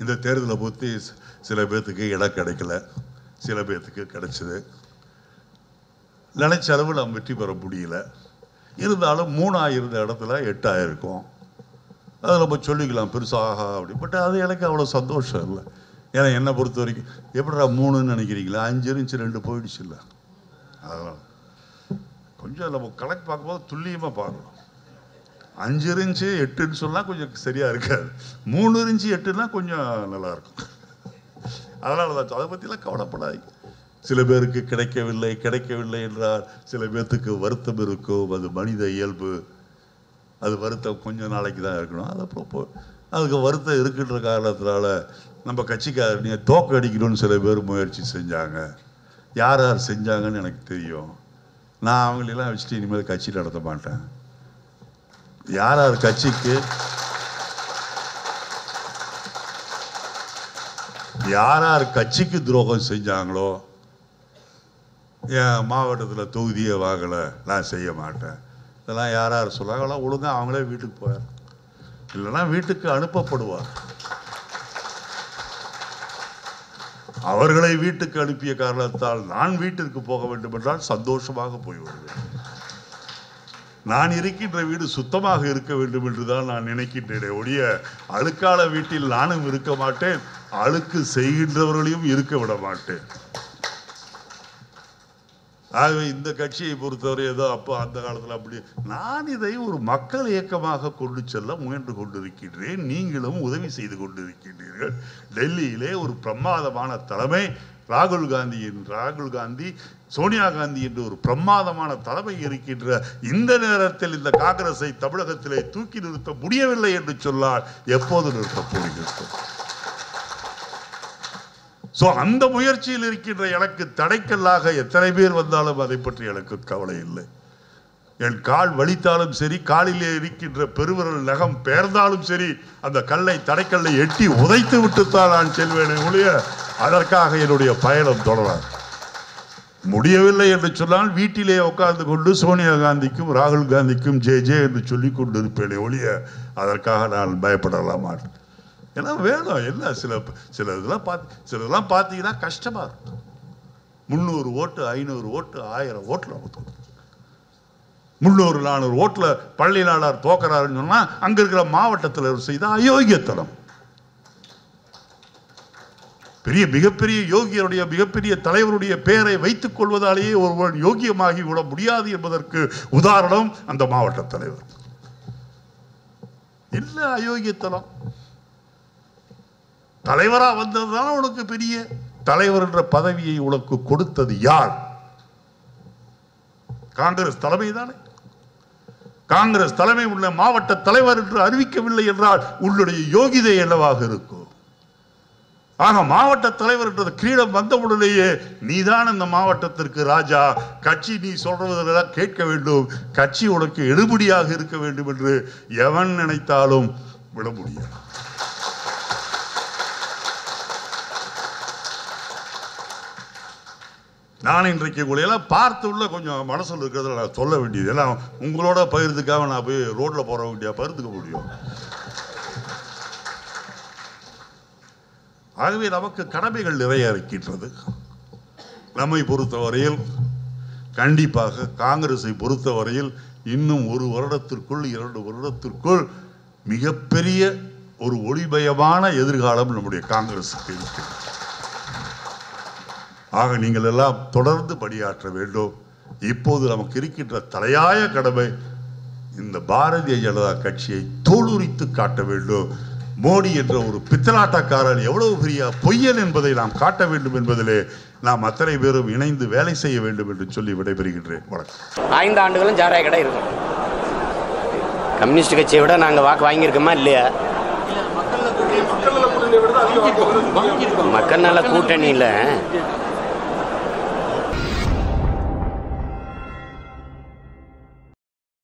இந்த தேர்தலை பற்றி சில பேர்த்துக்கு இடம் கிடைக்கல, சில பேர்த்துக்கு கிடைச்சிது. நினைச்ச அளவு நம்ம வெற்றி பெற முடியல. இருந்தாலும் 3 இருந்த இடத்துல 8 இருக்கும். அதை நம்ம சொல்லிக்கலாம் பெருசாக அப்படி. பட் அது எனக்கு அவ்வளோ சந்தோஷம் இல்லை. ஏன்னா என்னை பொறுத்த வரைக்கும் எப்படிடா 3ன்னு நினைக்கிறீங்களா? 5 இருந்துச்சு 2 போயிடுச்சு இல்லை. அதனால் கொஞ்சம் நம்ம கணக்கு பார்க்கும்போது துல்லியமாக பார்க்கணும். 5 இருந்துச்சு 8ன்னு சொன்னால் கொஞ்சம் சரியாக இருக்காது. 3 இருந்துச்சு 8ன்னா கொஞ்சம் நல்லாயிருக்கும். அதனால தான் அதை பற்றிலாம் கவலைப்படாது. சில பேருக்கு கிடைக்கவில்லை என்றால் சில பேர்த்துக்கு வருத்தம் இருக்கும். அது மனித இயல்பு. அது வருத்தம் கொஞ்சம் நாளைக்கு தான் இருக்கணும். அது அப்புறம் அதுக்கு வருத்தம் இருக்கின்ற காரணத்தினால நம்ம கட்சிக்காரங்க தோக்க அடிக்கணும்னு சில பேர் முயற்சி செஞ்சாங்க. யார் யார் செஞ்சாங்கன்னு எனக்கு தெரியும். நான் அவங்களெல்லாம் வச்சுட்டு இனிமேல் கட்சி நடத்த மாட்டேன். யார் யார் கட்சிக்கு துரோகம் செஞ்சாங்களோ, என் மாவட்டத்தில் தொகுதியை வாங்கலை, நான் செய்ய மாட்டேன், இதெல்லாம் யார் யார் சொல்கிறாங்களோ ஒழுங்காக அவங்களே வீட்டுக்கு போயார், இல்லைன்னா வீட்டுக்கு அனுப்பப்படுவார். அவர்களை வீட்டுக்கு அனுப்பிய காரணத்தால் நான் வீட்டிற்கு போக வேண்டும் என்றால் சந்தோஷமாக போய் வருவேன். நான் இருக்கின்ற வீடு சுத்தமாக இருக்க வேண்டும் என்றுதான் நான் நினைக்கின்றேனே ஒழிய அழுக்கால வீட்டில் நானும் இருக்க மாட்டேன், அழுக்கு செய்கின்றவர்களையும் இருக்க விட மாட்டேன். ஆகவே இந்த கட்சியை பொறுத்தவரை ஏதோ அப்போ அந்த காலத்தில் அப்படி நான் இதை ஒரு மக்கள் இயக்கமாக கொண்டு செல்ல முயன்று கொண்டிருக்கின்றேன். நீங்களும் உதவி செய்து கொண்டிருக்கின்றீர்கள். டெல்லியிலே ஒரு பிரமாதமான தலைமை ராகுல் காந்தி, சோனியா காந்தி என்று ஒரு பிரமாதமான தலைமை இருக்கின்ற இந்த நேரத்தில் இந்த காங்கிரஸை தமிழகத்திலே தூக்கி நிறுத்த முடியவில்லை என்று சொன்னால் எப்போது நிறுத்தப் போகிறீர்கள்? அந்த முயற்சியில் இருக்கின்ற எனக்கு தடைக்கல்லாக எத்தனை பேர் வந்தாலும் அதை பற்றி எனக்கு கவலை இல்லை. என் கால் வலித்தாலும் சரி, காலிலே இருக்கின்ற பெருவிரல் நகம் பெயர்ந்தாலும் சரி, அந்த தடைக்கல்லை எட்டி உதைத்து விட்டுத்தான் நான் செல்வேனே ஒழிய அதற்காக என்னுடைய பயணம் தொடராது. முடியவில்லை என்று சொன்னால் வீட்டிலே உட்கார்ந்து கொண்டு சோனியா காந்திக்கும் ராகுல் காந்திக்கும் ஜே என்று சொல்லிக் கொண்டிருப்பேனே ஒழிய அதற்காக நான் பயப்படலாம் மாட்டேன். ஏன்னா வேணும் எல்லாம் சிலதெல்லாம் பார்த்தீங்கன்னா கஷ்டமா இருக்கும். 300 ஓட்டு 500 ஓட்டு 1000 ஓட்டுல 300-400 ஓட்டுல பள்ளி நாடார் தோக்கறாருன்னு சொன்னா அங்க இருக்கிற மாவட்டத்தில் செய்த அயோக்கியத்தனம். மிகப்பெரிய யோகியருடைய மிகப்பெரிய தலைவருடைய பெயரை வைத்துக் கொள்வதாலேயே ஒருவன் யோகியமாகி விட முடியாது என்பதற்கு உதாரணம் அந்த மாவட்ட தலைவர். இல்ல அயோக்கியத்தனம். தலைவரா வந்ததுதான் உனக்கு பெரிய தலைவர் என்ற பதவியை உனக்கு கொடுத்தது யார்? காங்கிரஸ் தலைமை தானே. காங்கிரஸ் தலைமை உள்ள மாவட்ட தலைவர் என்று அறிவிக்கவில்லை என்றால் உன்னுடைய யோகிதை என்னவாக இருக்கும்? ஆக மாவட்ட தலைவர் என்ற கிரீடம் வந்தவுடனேயே நீதான் அந்த மாவட்டத்திற்கு ராஜா. கட்சி நீ சொல்றதெல்லாம் கேட்க வேண்டும், கட்சி உனக்கு எடுபடியாக இருக்க வேண்டும் என்று எவன் நினைத்தாலும் விட முடியாது. நான் இன்றைக்கு உங்களையெல்லாம் பார்த்து உள்ள கொஞ்சம் மனசில் இருக்கிறத நான் சொல்ல வேண்டியது. எல்லாம் உங்களோட பகிர்ந்துக்காக நான் போய் ரோட்ல போற வேண்டிய பகிர்ந்துக்க முடியும். ஆகவே நமக்கு கடமைகள் நிறைய இருக்கின்றது. நம்மை பொறுத்தவரையில் கண்டிப்பாக காங்கிரஸை பொறுத்தவரையில் இன்னும் 1 வருடத்திற்குள் 2 வருடத்திற்குள் மிகப்பெரிய ஒரு ஒளிமயமான எதிர்காலம் நம்முடைய காங்கிரஸுக்கு இருக்கிறது. ஆக நீங்கள் எல்லாம் தொடர்ந்து பணியாற்ற வேண்டும். இப்போது நமக்கு இருக்கின்ற தலையாய கடமை இந்த பாரதிய ஜனதா கட்சியை தோலுரித்து காட்ட வேண்டும். மோடி என்ற ஒரு பித்தலாட்டக்காரன் எவ்வளவு பெரிய பொய்யன் என்பதை நாம் காட்ட வேண்டும் என்பதிலே நாம் அத்தனை பேரும் இணைந்து வேலை செய்ய வேண்டும் என்று சொல்லி விடைபெறுகின்றேன். வணக்கம். 5 ஆண்டுகளும் சாராய கடை இருக்கும். கம்யூனிஸ்ட் கட்சியை விட நாங்கள் வாக்கு வாங்கியிருக்கோமா இல்லையா? மக்கள் நல கூட்டணியில்